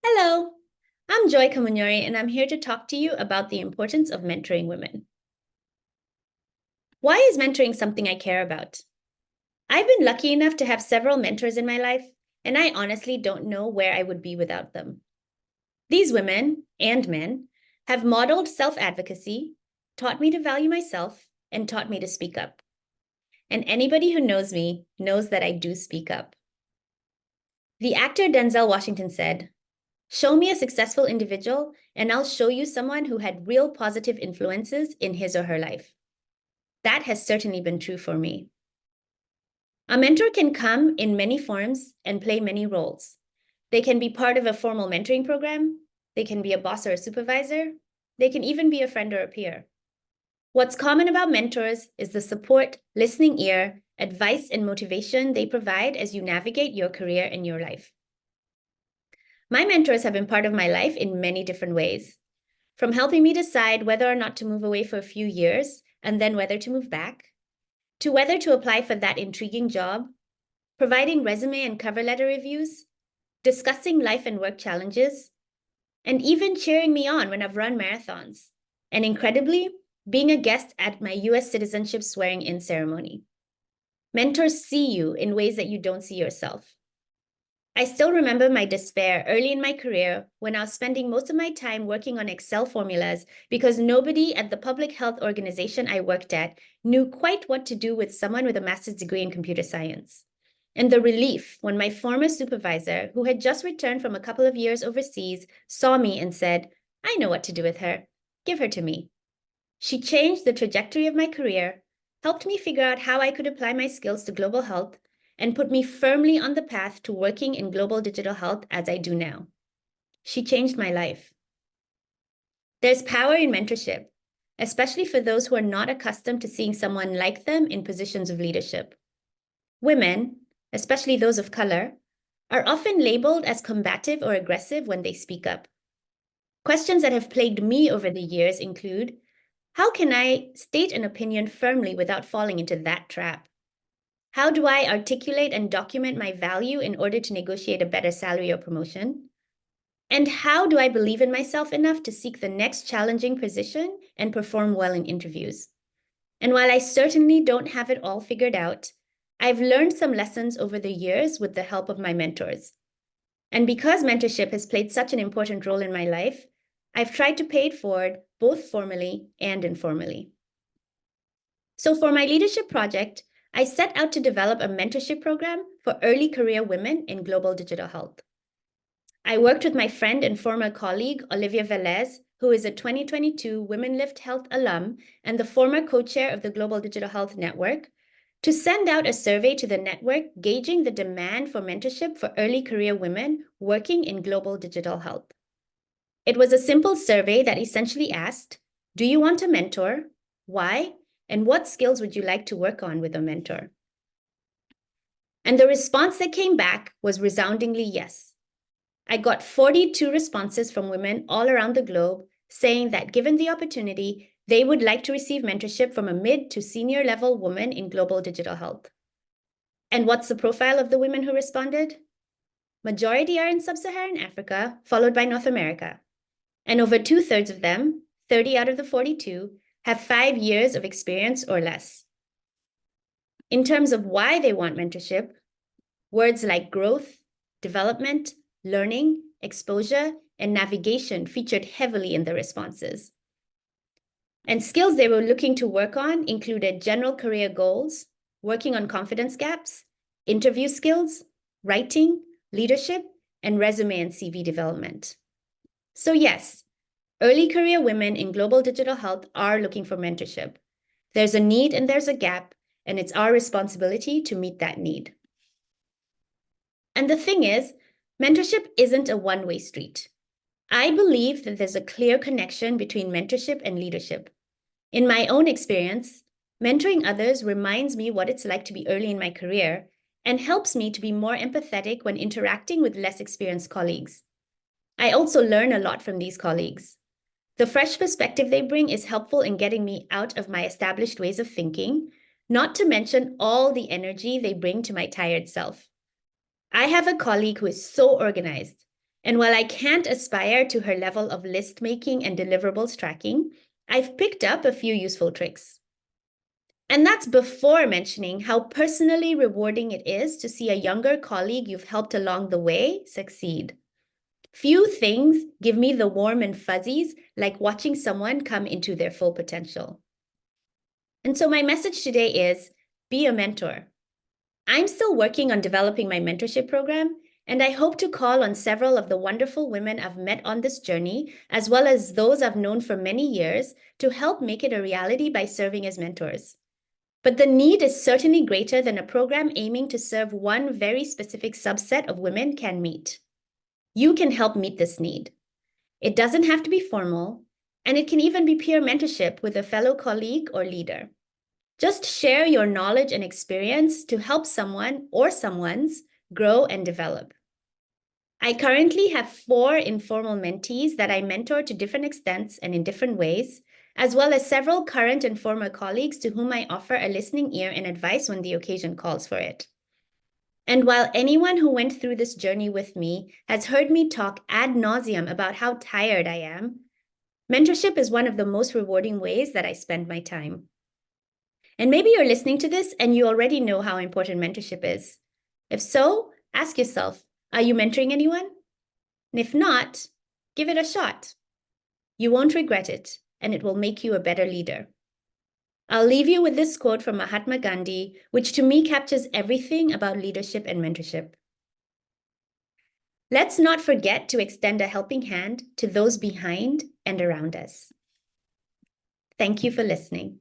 Hello, I'm Joy Kamunyori, and I'm here to talk to you about the importance of mentoring women. Why is mentoring something I care about? I've been lucky enough to have several mentors in my life, and I honestly don't know where I would be without them. These women and men have modeled self-advocacy, taught me to value myself, and taught me to speak up. And anybody who knows me knows that I do speak up. The actor Denzel Washington said, "Show me a successful individual, and I'll show you someone who had real positive influences in his or her life." That has certainly been true for me. A mentor can come in many forms and play many roles. They can be part of a formal mentoring program. They can be a boss or a supervisor. They can even be a friend or a peer. What's common about mentors is the support, listening ear, advice, and motivation they provide as you navigate your career and your life. My mentors have been part of my life in many different ways, from helping me decide whether or not to move away for a few years and then whether to move back, to whether to apply for that intriguing job, providing resume and cover letter reviews, discussing life and work challenges, and even cheering me on when I've run marathons, and incredibly, being a guest at my US citizenship swearing-in ceremony. Mentors see you in ways that you don't see yourself. I still remember my despair early in my career when I was spending most of my time working on Excel formulas because nobody at the public health organization I worked at knew quite what to do with someone with a master's degree in computer science. And the relief when my former supervisor, who had just returned from a couple of years overseas, saw me and said, "I know what to do with her. Give her to me." She changed the trajectory of my career, helped me figure out how I could apply my skills to global health, and put me firmly on the path to working in global digital health as I do now. She changed my life. There's power in mentorship, especially for those who are not accustomed to seeing someone like them in positions of leadership. Women, especially those of color, are often labeled as combative or aggressive when they speak up. Questions that have plagued me over the years include, how can I state an opinion firmly without falling into that trap? How do I articulate and document my value in order to negotiate a better salary or promotion? And how do I believe in myself enough to seek the next challenging position and perform well in interviews? And while I certainly don't have it all figured out, I've learned some lessons over the years with the help of my mentors. And because mentorship has played such an important role in my life, I've tried to pay it forward both formally and informally. So for my leadership project, I set out to develop a mentorship program for early career women in global digital health. I worked with my friend and former colleague, Olivia Velez, who is a 2022 WomenLift Health alum and the former co-chair of the Global Digital Health Network, to send out a survey to the network gauging the demand for mentorship for early career women working in global digital health. It was a simple survey that essentially asked, do you want a mentor? Why? And what skills would you like to work on with a mentor? And the response that came back was resoundingly yes. I got 42 responses from women all around the globe saying that given the opportunity, they would like to receive mentorship from a mid to senior level woman in global digital health. And what's the profile of the women who responded? Majority are in sub-Saharan Africa, followed by North America. And over 2/3 of them, 30 out of the 42, have 5 years of experience or less. In terms of why they want mentorship, words like growth, development, learning, exposure, and navigation featured heavily in the responses. And skills they were looking to work on included general career goals, working on confidence gaps, interview skills, writing, leadership, and resume and CV development. So yes, early career women in global digital health are looking for mentorship. There's a need and there's a gap, and it's our responsibility to meet that need. And the thing is, mentorship isn't a one-way street. I believe that there's a clear connection between mentorship and leadership. In my own experience, mentoring others reminds me what it's like to be early in my career and helps me to be more empathetic when interacting with less experienced colleagues. I also learn a lot from these colleagues. The fresh perspective they bring is helpful in getting me out of my established ways of thinking, not to mention all the energy they bring to my tired self. I have a colleague who is so organized, And while I can't aspire to her level of list making and deliverables tracking, I've picked up a few useful tricks. And that's before mentioning how personally rewarding it is to see a younger colleague you've helped along the way succeed. Few things give me the warm and fuzzies like watching someone come into their full potential. And so my message today is be a mentor. I'm still working on developing my mentorship program, and I hope to call on several of the wonderful women I've met on this journey, as well as those I've known for many years, to help make it a reality by serving as mentors. But the need is certainly greater than a program aiming to serve one very specific subset of women can meet. You can help meet this need. It doesn't have to be formal, and it can even be peer mentorship with a fellow colleague or leader. Just share your knowledge and experience to help someone or someone's grow and develop. I currently have 4 informal mentees that I mentor to different extents and in different ways, as well as several current and former colleagues to whom I offer a listening ear and advice when the occasion calls for it. And while anyone who went through this journey with me has heard me talk ad nauseum about how tired I am, mentorship is one of the most rewarding ways that I spend my time. And maybe you're listening to this and you already know how important mentorship is. If so, ask yourself, are you mentoring anyone? And if not, give it a shot. You won't regret it, and it will make you a better leader. I'll leave you with this quote from Mahatma Gandhi, which to me captures everything about leadership and mentorship. Let's not forget to extend a helping hand to those behind and around us. Thank you for listening.